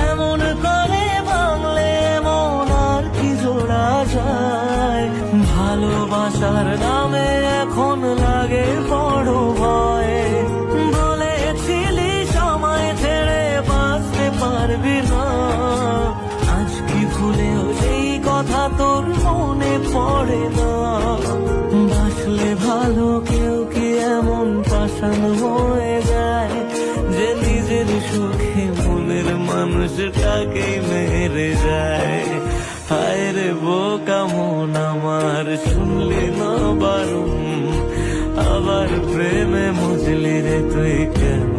এমন করে ভাঙলে মন আর কি জোড়া যায়। ভালোবাসার নামে এখন লাগে বড় ভয়। বলেছিলি সময় ছেড়ে বাঁচতে পারবি না, আজ কি ভুলেও সেই কথা তোর মনে পড়ে না। বাসলে ভালো কেউ কি এমন পাষাণ হয়ে যায় যে নিজের সুখে মনের মানুষটাকেই মেরে যায়। হায় রে বোকা মন আমার, শুনলি না বারণ, আবার প্রেমে মজলি রে তুই কেন।